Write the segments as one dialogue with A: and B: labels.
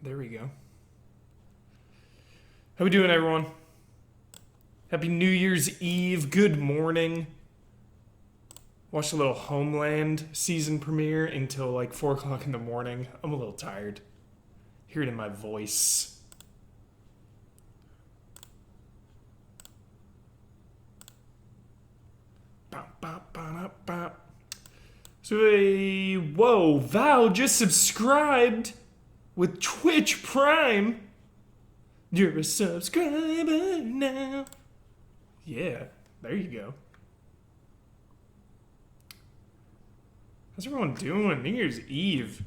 A: There we go. How we doing, everyone? Happy New Year's Eve. Good morning. Watched a little Homeland season premiere until like 4 o'clock in the morning. I'm a little tired. Hear it in my voice. So, whoa, Val just subscribed with Twitch Prime. You're a subscriber now. Yeah, there you go. How's everyone doing? New Year's Eve.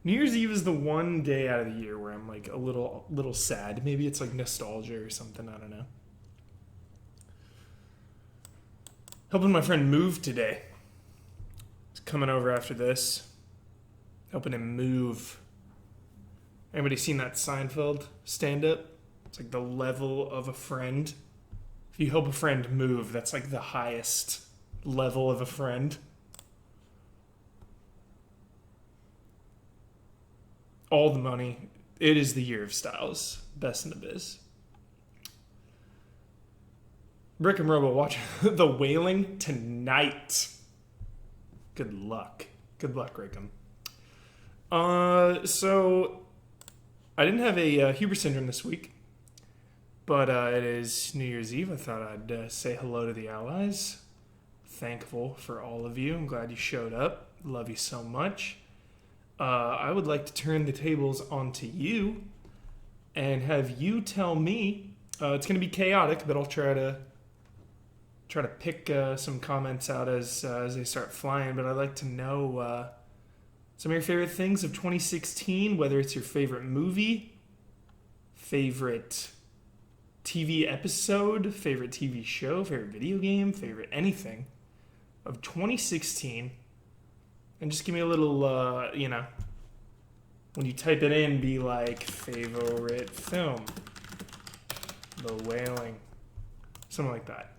A: New Year's Eve is the one day out of the year where I'm like a little sad. Maybe it's like nostalgia or something. I don't know. Helping my friend move today. He's coming over after this. Helping him move. Anybody seen that Seinfeld stand-up? It's like the level of a friend. If you help a friend move, that's like the highest level of a friend. All the money. It is the year of Styles. Best in the biz. Rick and Robo watch The Wailing tonight. Good luck. Good luck, Rickham. So I didn't have a Huber syndrome this week, but it is New Year's Eve. I thought I'd say hello to the allies. Thankful for all of you. I'm glad you showed up. Love you so much. I would like to turn the tables onto you and have you tell me. It's going to be chaotic, but I'll try to pick some comments out as they start flying. But I'd like to know some of your favorite things of 2016, whether it's your favorite movie, favorite TV episode, favorite TV show, favorite video game, favorite anything of 2016. And just give me a little, when you type it in, be like, favorite film, The Wailing, something like that.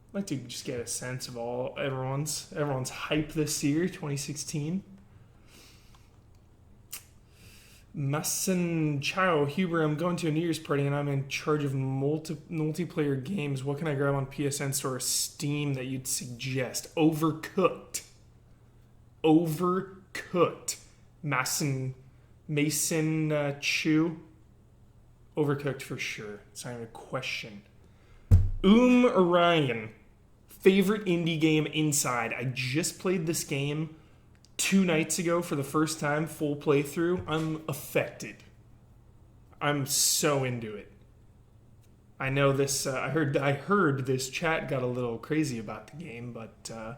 A: I'd like to just get a sense of everyone's hype this year, 2016. Massen Chow, Huber, I'm going to a New Year's party and I'm in charge of multiplayer games. What can I grab on PSN Store or Steam that you'd suggest? Overcooked. Mason Chew. Overcooked for sure. It's not even a question. Orion. Favorite indie game Inside. I just played this game 2 nights ago for the first time, full playthrough. I'm affected. I'm so into it. I know this. I heard this chat got a little crazy about the game, but I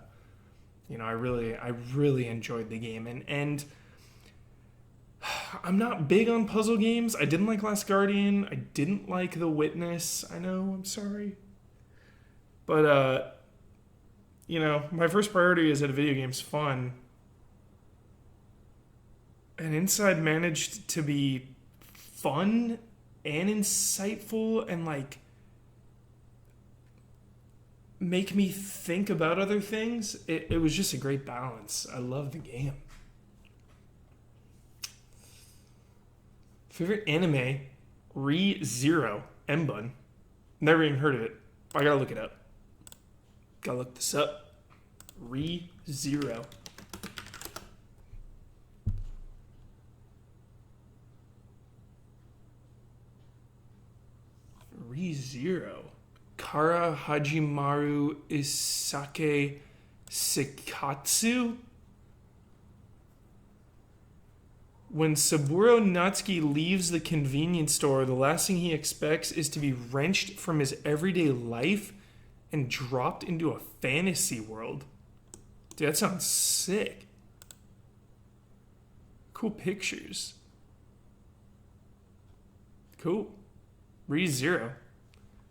A: really enjoyed the game, and I'm not big on puzzle games. I didn't like Last Guardian. I didn't like The Witness. I know. I'm sorry. But, my first priority is that a video game's fun. And Inside managed to be fun and insightful and, make me think about other things. It was just a great balance. I love the game. Favorite anime? Re:Zero. Mbun. Never even heard of it. I gotta look it up. Gotta look this up. Re:Zero. Re:Zero. Kara Hajimaru Isake Sekatsu? When Saburo Natsuki leaves the convenience store, the last thing he expects is to be wrenched from his everyday life and dropped into a fantasy world. Dude, that sounds sick. Cool pictures. Cool. Re:Zero.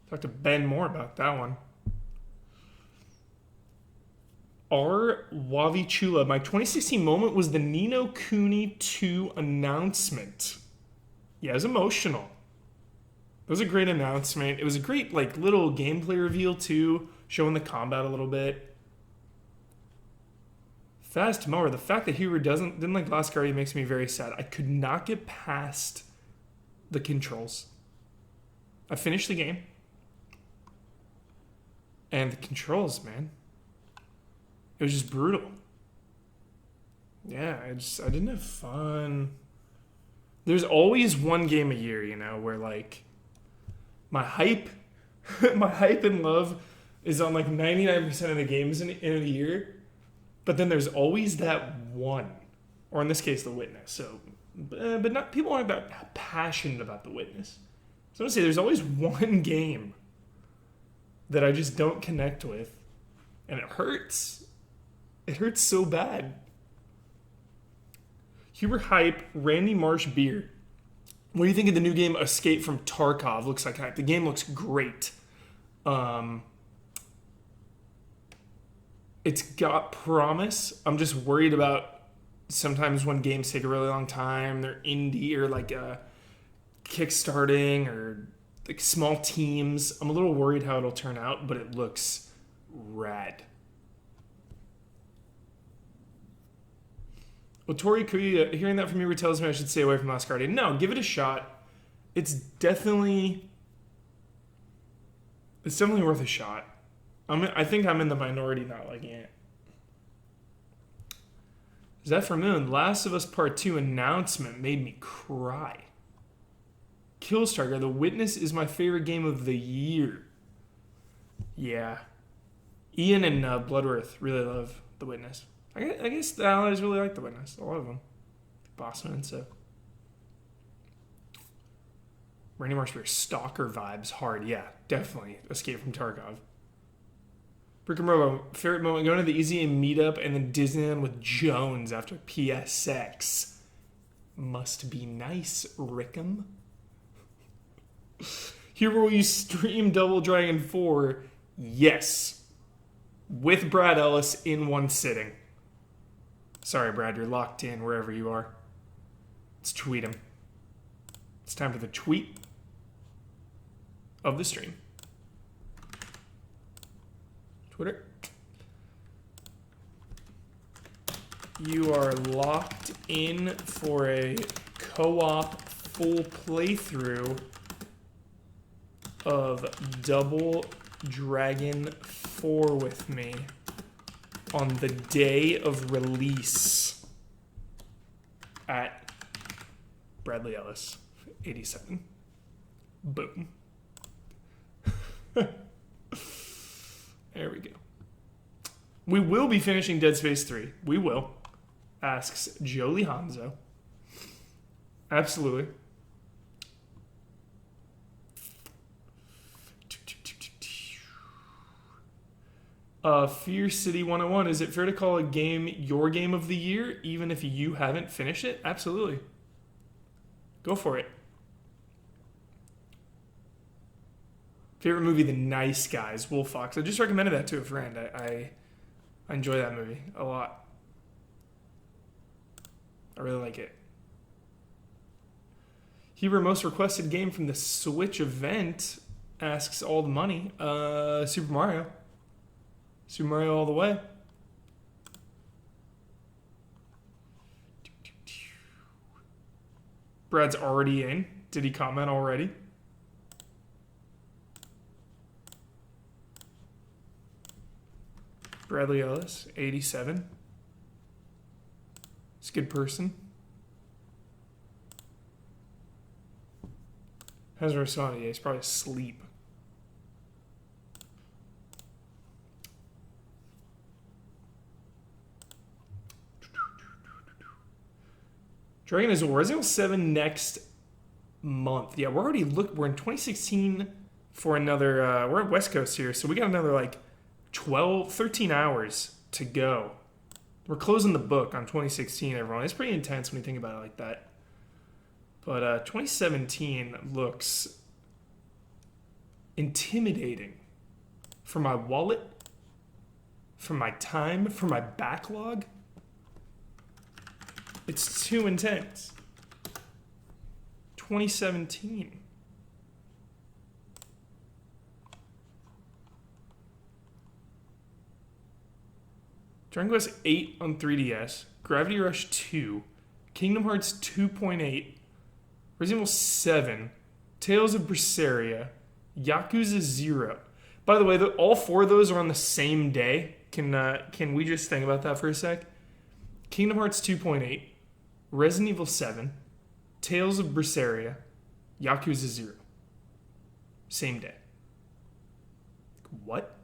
A: Talk to Ben more about that one. R. Wavichula. My 2016 moment was the Ni no Kuni 2 announcement. Yeah, it was emotional. It was a great announcement. It was a great little gameplay reveal too, showing the combat a little bit. Fast mower. The fact that Huber didn't like Last Guardian makes me very sad. I could not get past the controls. I finished the game. And the controls, man. It was just brutal. Yeah, I didn't have fun. There's always one game a year, you know, where like my hype and love is on like 99% of the games in a year. But then there's always that one, or in this case, The Witness. So, but not people aren't that passionate about The Witness. So I'm gonna say there's always one game that I just don't connect with, and it hurts. It hurts so bad. Huber hype, Randy Marsh beer. What do you think of the new game Escape from Tarkov? Looks like hype. The game looks great. It's got promise. I'm just worried about sometimes when games take a really long time, they're indie or like kickstarting or like small teams. I'm a little worried how it'll turn out, but it looks rad. Well, Tori Kuya, hearing that from you tells me I should stay away from Last Guardian. No, give it a shot. It's definitely worth a shot. I think I'm in the minority not liking it. Zephyr Moon, Last of Us Part 2 announcement made me cry. Killstarter, The Witness is my favorite game of the year. Yeah. Ian and Bloodworth really love The Witness. I guess the allies really like The Witness. A lot of them. Bossman and so. Randy Marshbeer, Stalker vibes hard. Yeah, definitely. Escape from Tarkov. Brick and Robo, favorite moment, going to the Easy Aim meetup and then Disneyland with Jones after PSX. Must be nice, Rickham. Here will you stream Double Dragon 4? Yes. With Brad Ellis in one sitting. Sorry, Brad, you're locked in wherever you are. Let's tweet him. It's time for the tweet of the stream. Twitter. You are locked in for a co-op full playthrough of Double Dragon 4 with me on the day of release at Bradley Ellis 87. Boom. There we go. We will be finishing Dead Space 3. We will. Asks Jolie Hanzo. Absolutely. Fear City 101. Is it fair to call a game your game of the year, even if you haven't finished it? Absolutely. Go for it. Favorite movie, The Nice Guys, Wolf Fox. I just recommended that to a friend. I enjoy that movie a lot. I really like it. Huber, most requested game from the Switch event, asks All the Money. Super Mario. Super Mario all the way. Brad's already in. Did he comment already? Bradley Ellis, 87. He's a good person. How's Rosana? Yeah, he's probably asleep. Dragon is Resident Evil 7 next month. Yeah, we're in 2016 for another, we're at West Coast here, so we got another like 13 hours to go. We're closing the book on 2016, everyone. It's pretty intense when you think about it like that. But 2017 looks intimidating for my wallet, for my time, for my backlog. It's too intense. 2017. Dragon Quest 8 on 3DS, Gravity Rush 2, Kingdom Hearts 2.8, Resident Evil 7, Tales of Berseria, Yakuza 0. By the way, all 4 of those are on the same day. Can we just think about that for a sec? Kingdom Hearts 2.8, Resident Evil 7, Tales of Berseria, Yakuza 0. Same day. What?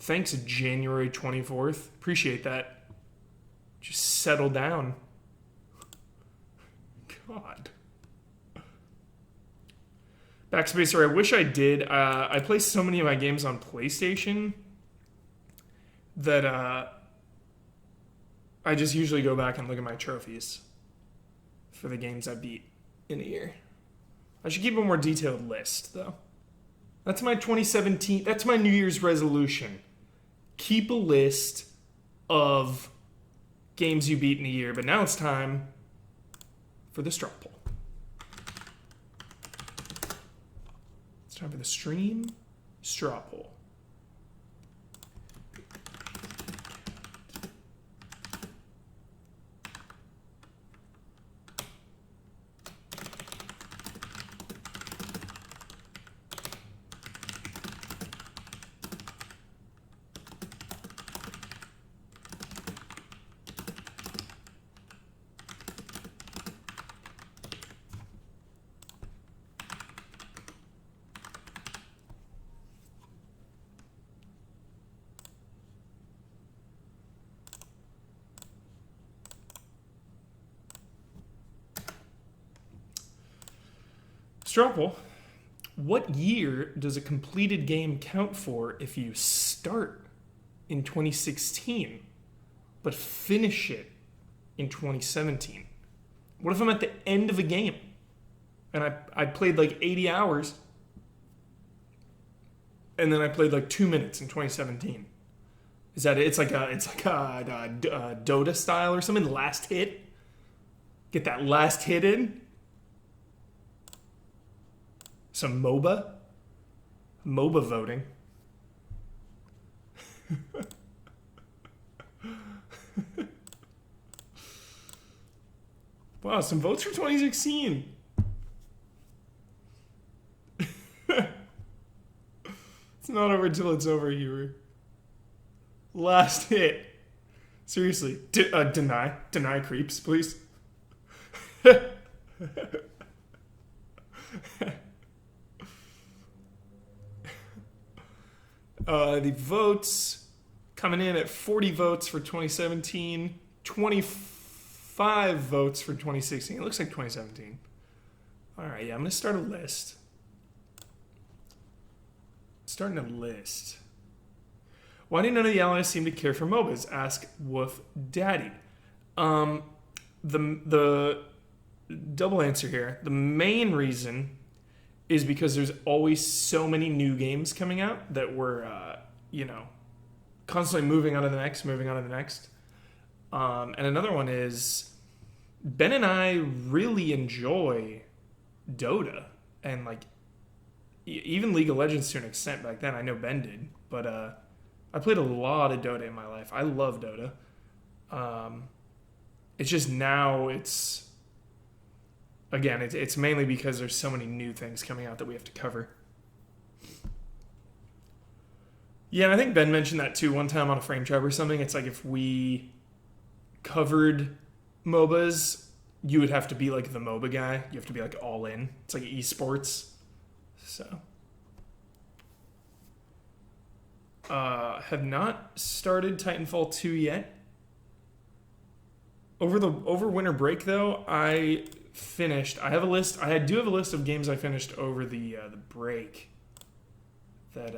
A: Thanks, January 24th. Appreciate that. Just settle down. God. Backspacer, I wish I did. I play so many of my games on PlayStation that I just usually go back and look at my trophies for the games I beat in a year. I should keep a more detailed list, though. That's my 2017, that's my New Year's resolution. Keep a list of games you beat in a year, but now it's time for the straw poll. It's time for the stream straw poll. Straw poll. What year does a completed game count for if you start in 2016 but finish it in 2017? What if I'm at the end of a game and I played like 80 hours and then I played like 2 minutes in 2017? Is that it? It's like a Dota style or something. The last hit. Get that last hit in. Some MOBA voting. Wow, some votes for 2016. It's not over till it's over, Hubert. Last hit. Seriously. Deny creeps, please. The votes coming in at 40 votes for 2017, 25 votes for 2016. It looks like 2017. All right, yeah, I'm going to start a list. Starting a list. Why do none of the allies seem to care for MOBAs? Ask Woof Daddy. The double answer here. The main reason is because there's always so many new games coming out that we're, constantly moving on to the next. And another one is Ben and I really enjoy Dota and like even League of Legends to an extent back then. I know Ben did, but I played a lot of Dota in my life. I love Dota. It's just now it's mainly because there's so many new things coming out that we have to cover. Yeah, and I think Ben mentioned that too one time on a Frame Trap or something. It's like if we covered MOBAs, you would have to be like the MOBA guy. You have to be like all in. It's like esports. So. Have not started Titanfall 2 yet. Over winter break though, I have a list. I do have a list of games I finished over the break that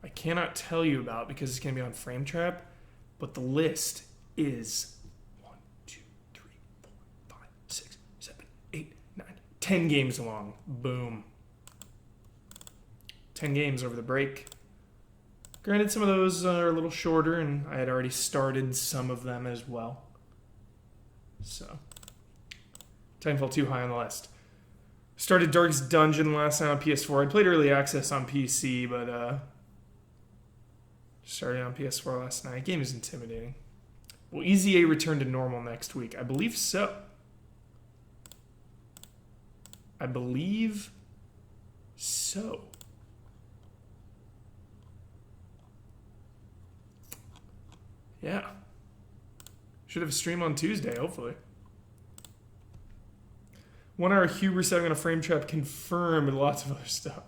A: I cannot tell you about because it's gonna be on Frame Trap. But the list is 1, 2, 3, 4, 5, 6, 7, 8, 9, 10 games long. Boom. 10 games over the break. Granted, some of those are a little shorter, and I had already started some of them as well. So, Titanfall 2 high on the list. Started Darkest Dungeon last night on PS4. I played Early Access on PC, but Started on PS4 last night. Game is intimidating. Will EZA return to normal next week? I believe so. I believe so. Yeah. Should have a stream on Tuesday, hopefully. 1 hour Huber setting on a frame trap confirmed, and lots of other stuff.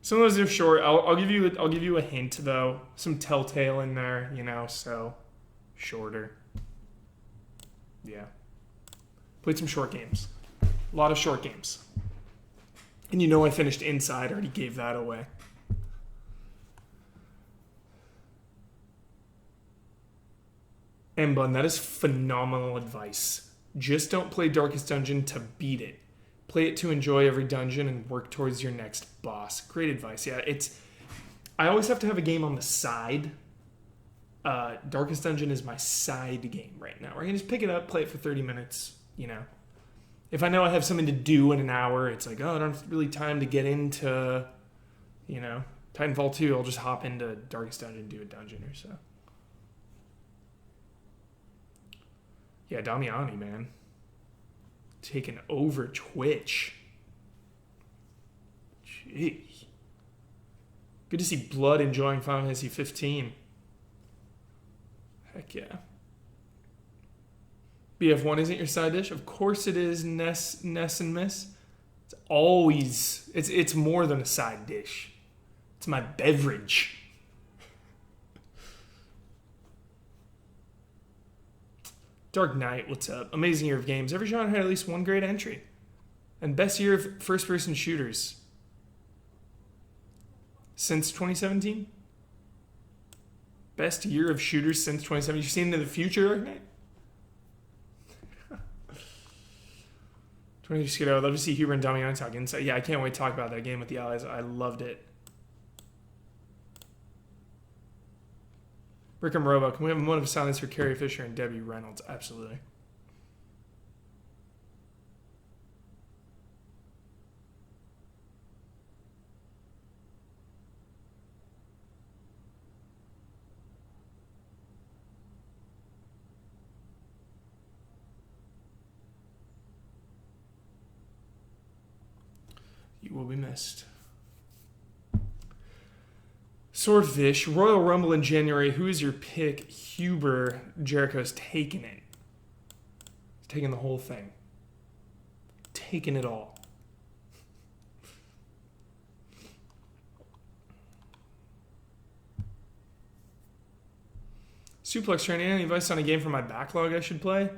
A: Some of those are short. I'll give you a hint though. Some Telltale in there, you know, so shorter. Yeah. Played some short games. A lot of short games. And you know I finished Inside, I already gave that away. Mbun, that is phenomenal advice. Just don't play Darkest Dungeon to beat it. Play it to enjoy every dungeon and work towards your next boss. Great advice. Yeah, I always have to have a game on the side. Darkest Dungeon is my side game right now. I can just pick it up, play it for 30 minutes, you know. If I know I have something to do in an hour, it's like, oh, I don't have really time to get into, you know, Titanfall 2. I'll just hop into Darkest Dungeon and do a dungeon or so. Yeah, Damiani, man. Taking over Twitch. Jeez. Good to see Blood enjoying Final Fantasy 15. Heck yeah. BF1 isn't your side dish? Of course it is, Ness and Miss. It's always, it's more than a side dish. It's my beverage. Dark Knight, what's up? Amazing year of games. Every genre had at least one great entry. And best year of first-person shooters. Since 2017? Best year of shooters since 2017. You've seen into the future, Dark Knight? 20 Skiddo. I'd love to see Huber and Damiani talk inside. Yeah, I can't wait to talk about that game with the Allies. I loved it. Brick'em Robo, can we have a moment of silence for Carrie Fisher and Debbie Reynolds? Absolutely. You will be missed. Swordfish, Royal Rumble in January. Who is your pick? Huber. Jericho's taking it. He's taking the whole thing. Taking it all. Suplex training. Any advice on a game from my backlog I should play?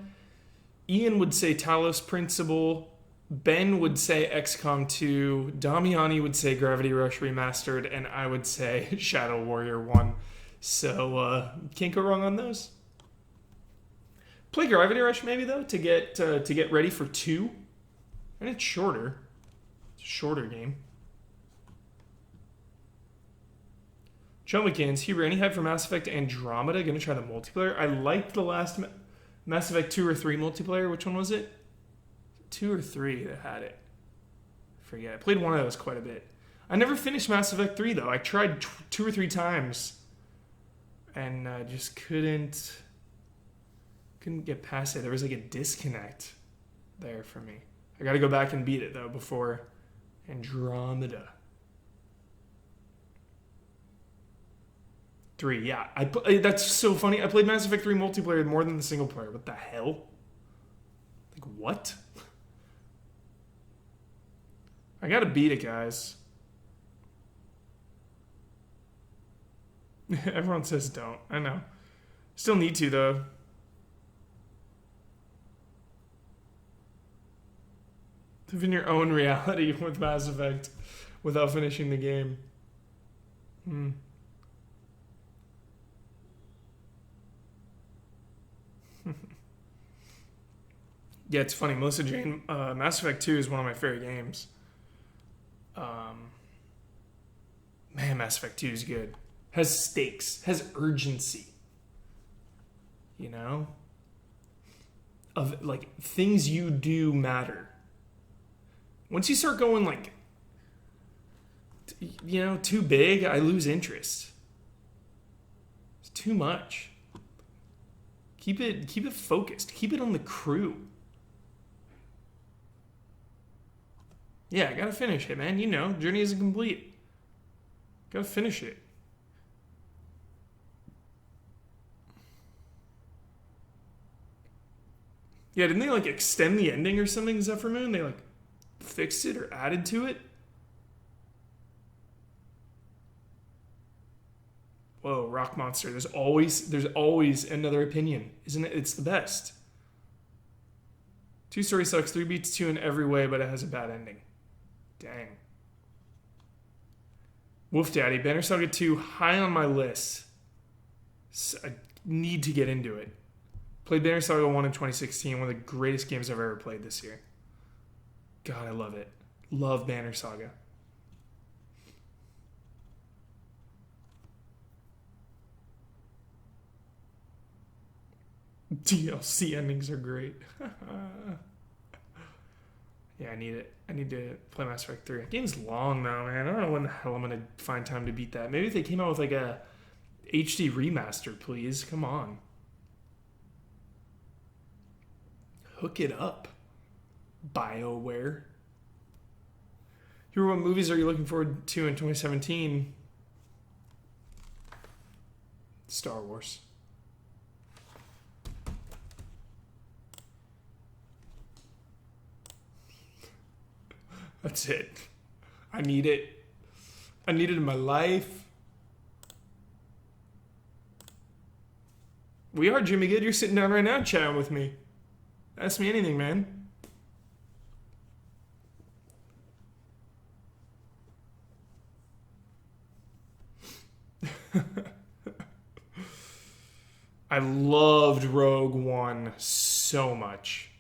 A: Ian would say Talos Principle. Ben would say XCOM 2, Damiani would say Gravity Rush Remastered, and I would say Shadow Warrior 1. So, can't go wrong on those. Play Gravity Rush maybe, though, to get ready for 2. And it's shorter. It's a shorter game. Chumikins, Huber, any hype for Mass Effect Andromeda? Gonna try the multiplayer? I liked the last Mass Effect 2 or 3 multiplayer. Which one was it? 2 or 3 that had it. I forget. I played one of those quite a bit. I never finished Mass Effect 3 though. I tried 2 or 3 times and just couldn't get past it. There was like a disconnect there for me. I got to go back and beat it though before Andromeda. 3, yeah. That's so funny. I played Mass Effect 3 multiplayer more than the single player. What the hell? Like what? I gotta beat it, guys. Everyone says don't. I know. Still need to, though. Live in your own reality with Mass Effect without finishing the game. Yeah, it's funny. Melissa Jane, Mass Effect 2 is one of my favorite games. Man, Mass Effect 2 is good. Has stakes. Has urgency. You know? Of, like, things you do matter. Once you start going, like... too big, I lose interest. It's too much. Keep it focused. Keep it on the crew. Yeah, I gotta finish it, man. Journey isn't complete. Gotta finish it. Yeah, didn't they extend the ending or something, Zephyr Moon? They fixed it or added to it? Whoa, Rock Monster. There's always another opinion, isn't it? It's the best. 2 Story sucks. 3 beats 2 in every way, but it has a bad ending. Dang. Wolf Daddy, Banner Saga 2, high on my list. I need to get into it. Played Banner Saga 1 in 2016, one of the greatest games I've ever played this year. God, I love it. Love Banner Saga. DLC endings are great. Yeah, I need it. I need to play Mass Effect 3. That game's long though, man. I don't know when the hell I'm going to find time to beat that. Maybe if they came out with a HD remaster, please. Come on. Hook it up. BioWare. Here, what movies are you looking forward to in 2017? Star Wars. That's it. I need it. I need it in my life. We are, Jimmy Good. You're sitting down right now chatting with me. Ask me anything, man. I loved Rogue One so much.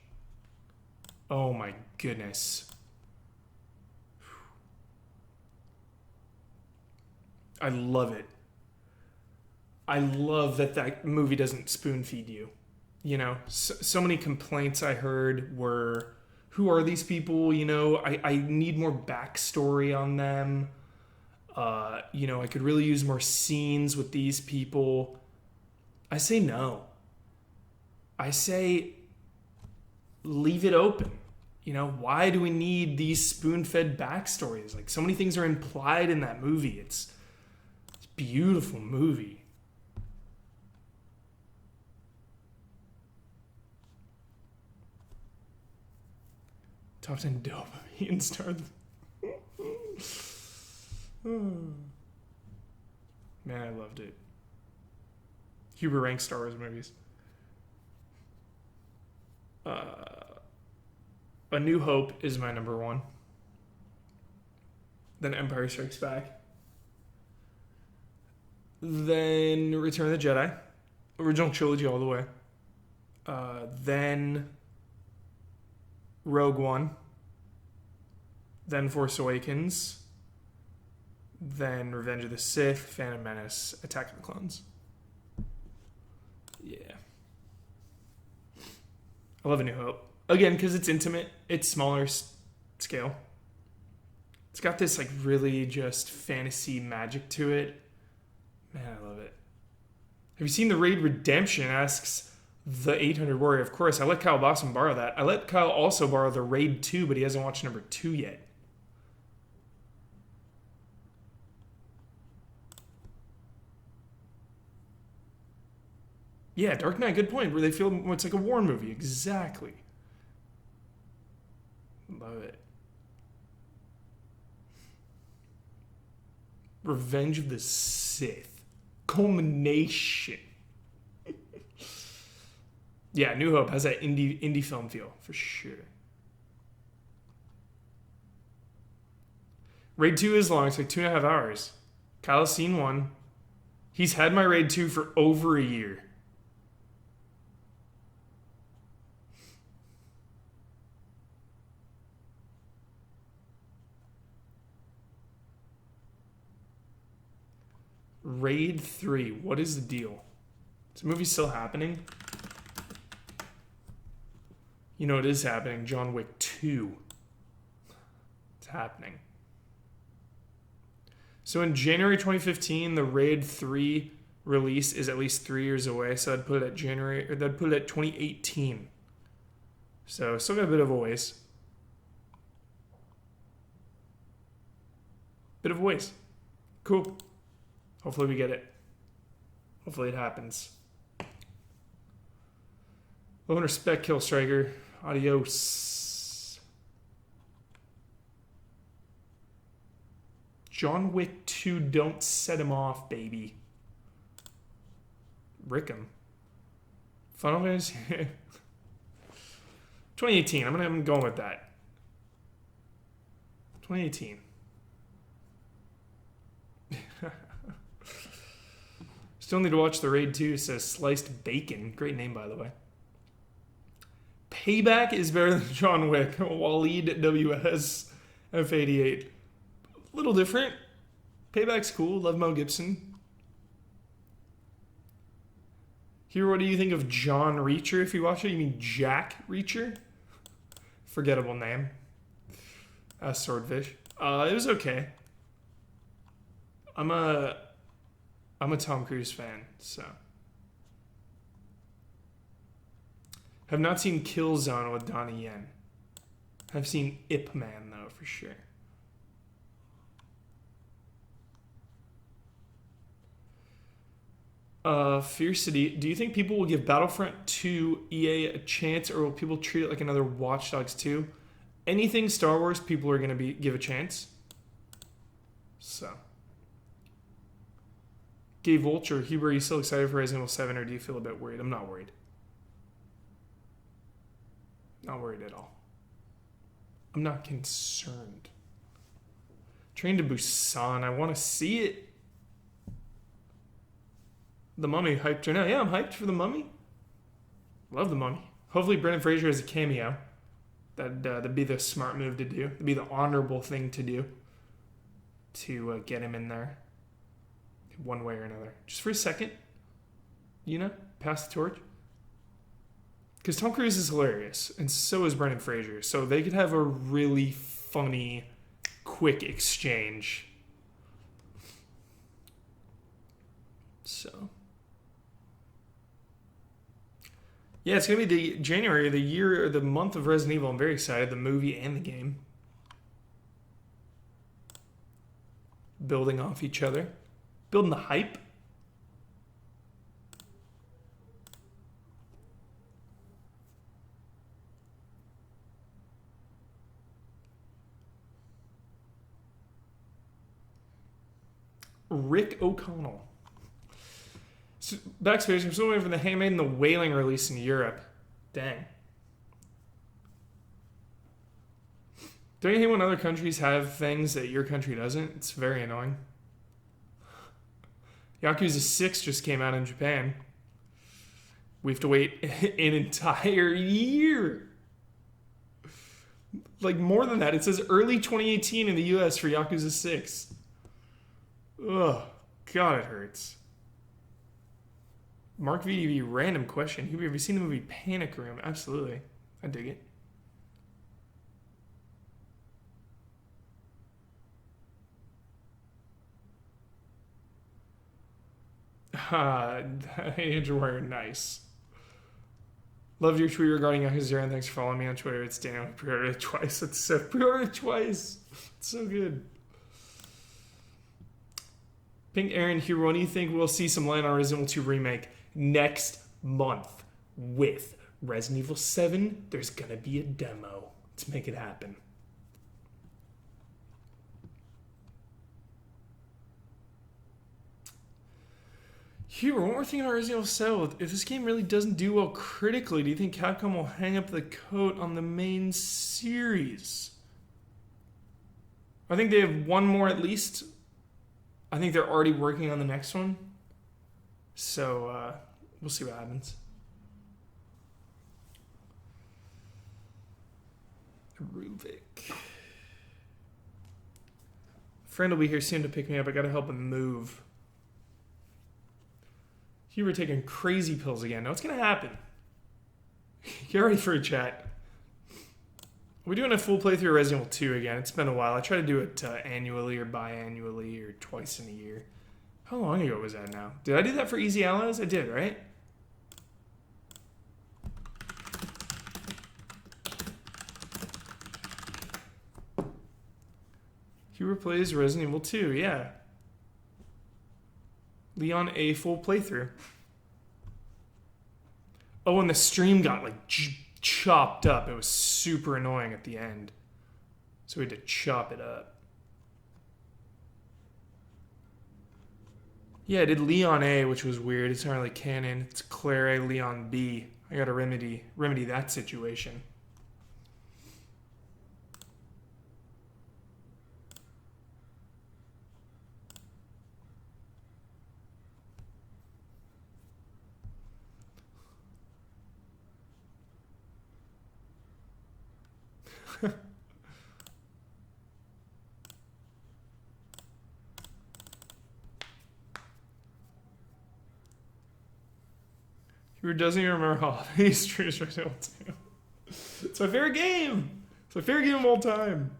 A: Oh my goodness. I love it. I love that movie doesn't spoon feed you. So many complaints I heard were, who are these people? I need more backstory on them. I could really use more scenes with these people. I say no. I say leave it open. Why do we need these spoon-fed backstories? So many things are implied in that movie. It's a beautiful movie. Top 10 dopamine star. Man, I loved it. Huber ranks Star Wars movies. A New Hope is my number 1. Then Empire Strikes Back. Then Return of the Jedi. Original trilogy all the way. Then Rogue One. Then Force Awakens. Then Revenge of the Sith, Phantom Menace, Attack of the Clones. Yeah. I love A New Hope. Again, because it's intimate. It's smaller scale. It's got this really just fantasy magic to it. Man, I love it. Have you seen The Raid Redemption? Asks the 800 Warrior. Of course, I let Kyle Boston borrow that. I let Kyle also borrow The Raid 2, but he hasn't watched number 2 yet. Yeah, Dark Knight, good point. Where they feel it's like a war movie. Exactly. Love it. Revenge of the Sith. Culmination. Yeah, New Hope has that indie film feel, for sure. Raid 2 is long. It's 2.5 hours. Kyle's seen 1. He's had my Raid 2 for over a year. Raid 3. What is the deal? Is the movie still happening? It is happening. John Wick 2. It's happening. So in January 2015, the Raid 3 release is at least 3 years away. So that'd put it at that'd put it at 2018. So still got a bit of a ways. Bit of a ways. Cool. Hopefully we get it. Hopefully it happens. Love and respect, Kill Striker. Adios. John Wick 2, don't set him off, baby. Rick him. Final Fantasy. 2018. I'm going with that. 2018. Still need to watch the Raid 2, says Sliced Bacon. Great name, by the way. Payback is better than John Wick. Waleed WS F88. A little different. Payback's cool. Love Mel Gibson. Here, what do you think of John Reacher? If you watch it, you mean Jack Reacher? Forgettable name. Swordfish. It was okay. I'm a Tom Cruise fan, so. Have not seen Killzone with Donnie Yen. I've seen Ip Man, though, for sure. Fiercity, do you think people will give Battlefront 2 EA a chance, or will people treat it like another Watch Dogs 2? Anything Star Wars, people are going to give a chance. So. Gay Vulture, Huber, are you still excited for Resident Evil 7, or do you feel a bit worried? I'm not worried. Not worried at all. I'm not concerned. Train to Busan, I want to see it. The Mummy, hyped or not? Yeah, I'm hyped for The Mummy. Love The Mummy. Hopefully Brendan Fraser has a cameo. That'd be the smart move to do. That'd be the honorable thing to do. To get him in there. One way or another. Just for a second. You know? Pass the torch. Because Tom Cruise is hilarious. And so is Brendan Fraser. So they could have a really funny, quick exchange. So... yeah, it's going to be the January, the year, or the month of Resident Evil. I'm very excited. The movie and the game. Building off each other. Building the hype. Rick O'Connell. Backspace, I'm still waiting for the Handmaid and the Wailing release in Europe. Dang. Don't you hate when other countries have things that your country doesn't? It's very annoying. Yakuza 6 just came out in Japan. We have to wait an entire year. Like more than that. It says early 2018 in the US for Yakuza 6. Ugh. God, it hurts. Mark VDV, random question. Have you seen the movie Panic Room? Absolutely. I dig it. Andrew Wire, nice. Loved your tweet regarding Yakuza 0, and thanks for following me on Twitter. It's Daniel. Pre-ordered it twice. It's so pre-ordered twice. It's so good. Pink Aaron here. When do you think we'll see some light on Resident Evil 2 remake? Next month with Resident Evil 7, there's gonna be a demo. Let's make it happen. Here, one more thing about Resident Evil 7. If this game really doesn't do well critically, do you think Capcom will hang up the coat on the main series? I think they have one more at least. I think they're already working on the next one. So, we'll see what happens. Ruvik. Friend will be here soon to pick me up. I gotta help him move. You were taking crazy pills again. Now what's gonna happen? Get ready for a chat. We're doing a full playthrough of Resident Evil 2 again. It's been a while. I try to do it annually or biannually or twice in a year. How long ago was that now? Did I do that for Easy Allies? I did, right? Huber plays Resident Evil 2, yeah. Leon A full playthrough. Oh, and the stream got like chopped up. It was super annoying at the end. So we had to chop it up. Yeah, I did Leon A, which was weird. It's not really canon. It's Claire A, Leon B. I gotta remedy that situation. Who doesn't even remember Holiday Streets Resident Evil 2? It's my favorite game. It's my favorite game of all time.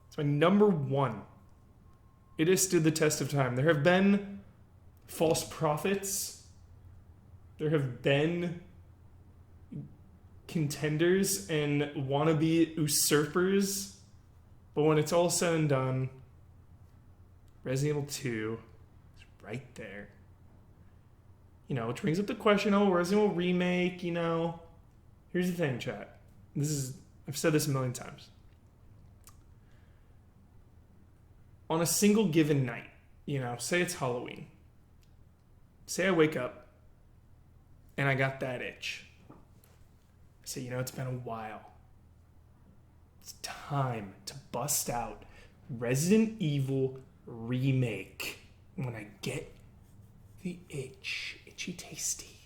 A: It's my number one. It has stood the test of time. There have been false prophets. There have been contenders and wannabe usurpers. But when it's all said and done, Resident Evil 2 is right there. You know, which brings up the question, oh, Resident Evil Remake, you know. Here's the thing, chat. I've said this a million times. On a single given night, you know, say it's Halloween. Say I wake up and I got that itch. I say, you know, it's been a while. It's time to bust out Resident Evil Remake. When I get the itchy tasty.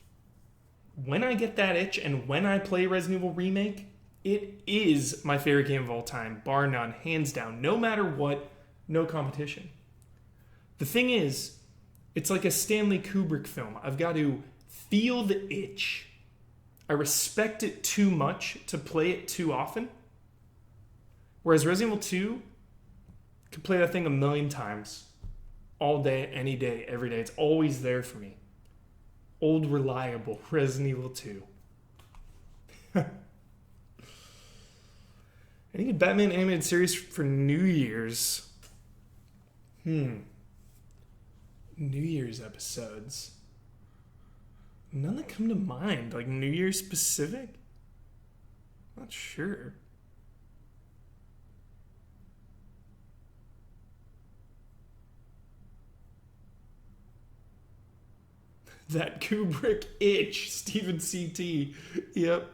A: When I get that itch and when I play Resident Evil Remake, it is my favorite game of all time, bar none, hands down, no matter what, no competition. The thing is, it's like a Stanley Kubrick film. I've got to feel the itch. I respect it too much to play it too often. Whereas Resident Evil 2, I could play that thing a million times. All day, any day, every day. It's always there for me. Old, reliable Resident Evil 2. I think a Batman animated series for New Year's. New Year's episodes. None that come to mind. Like New Year's specific? Not sure. That Kubrick itch, Stephen CT. Yep.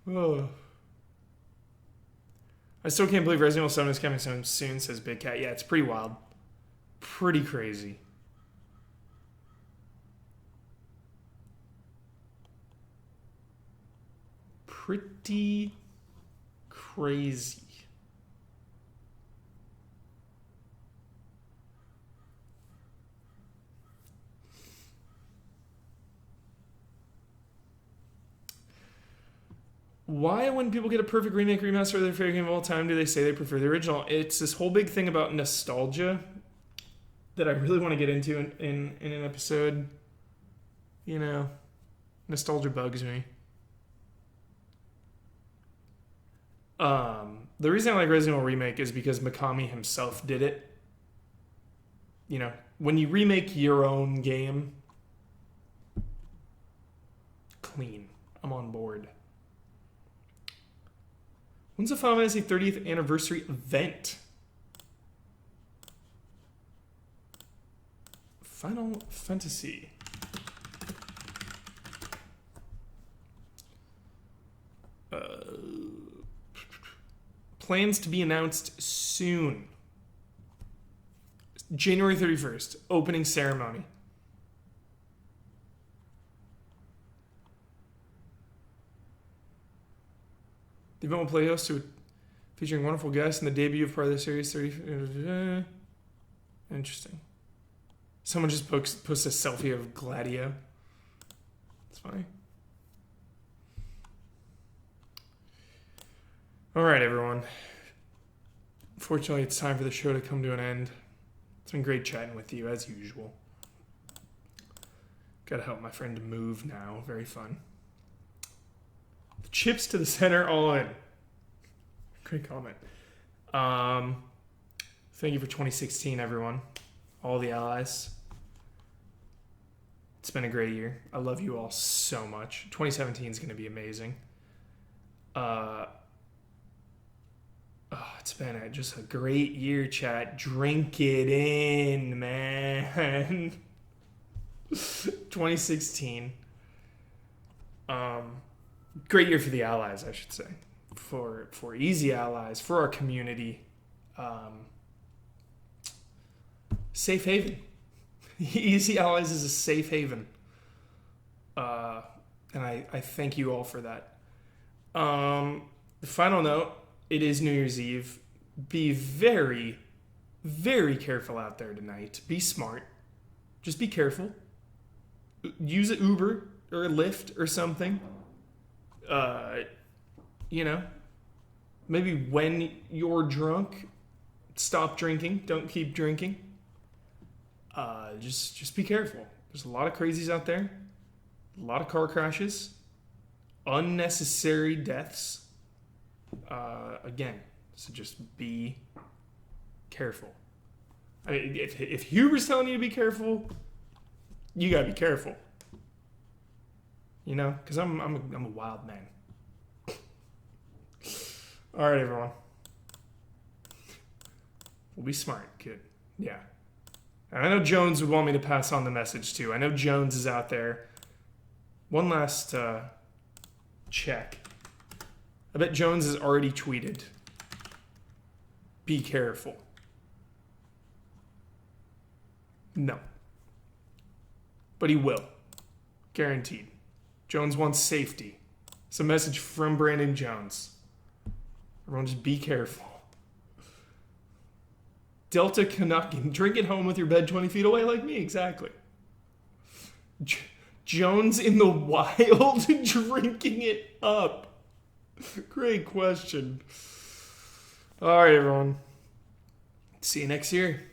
A: Oh. I still can't believe Resident Evil 7 is coming soon, says Big Cat. Yeah, it's pretty wild. Pretty crazy. Pretty crazy. Why, when people get a perfect remake, remaster of their favorite game of all time, do they say they prefer the original? It's this whole big thing about nostalgia that I really want to get into in an episode. You know, nostalgia bugs me. The reason I like Resident Evil Remake is because Mikami himself did it. You know, when you remake your own game, clean. I'm on board. When's the Final Fantasy 30th anniversary event? Final Fantasy. Plans to be announced soon. January 31st, opening ceremony. The event will play host to featuring wonderful guests and the debut of part of the series 30. Interesting. Someone just posts a selfie of Gladio. It's funny. All right, everyone. Fortunately, it's time for the show to come to an end. It's been great chatting with you, as usual. Gotta help my friend move now. Very fun. The chips to the center, all in. Great comment. Thank you for 2016, everyone. All the allies. It's been a great year. I love you all so much. 2017 is going to be amazing. It's been just a great year, chat. Drink it in, man. 2016. Great year for the allies, I should say. For Easy Allies, for our community. Safe haven. Easy Allies is a safe haven. And I thank you all for that. The final note, it is New Year's Eve. Be very, very careful out there tonight. Be smart. Just be careful. Use an Uber or a Lyft or something. Maybe when you're drunk, stop drinking. Don't keep drinking. Just be careful. There's a lot of crazies out there. A lot of car crashes. Unnecessary deaths. Again, so just be careful. I mean, if Huber's telling you to be careful, you gotta be careful. Because I'm a wild man. All right, everyone. We'll be smart, kid. Yeah. And I know Jones would want me to pass on the message too. I know Jones is out there. One last check. I bet Jones has already tweeted. Be careful. No. But he will. Guaranteed. Jones wants safety. It's a message from Brandon Jones. Everyone just be careful. Delta Canuckin. Drink it home with your bed 20 feet away like me. Exactly. Jones in the wild drinking it up. Great question. All right, everyone. See you next year.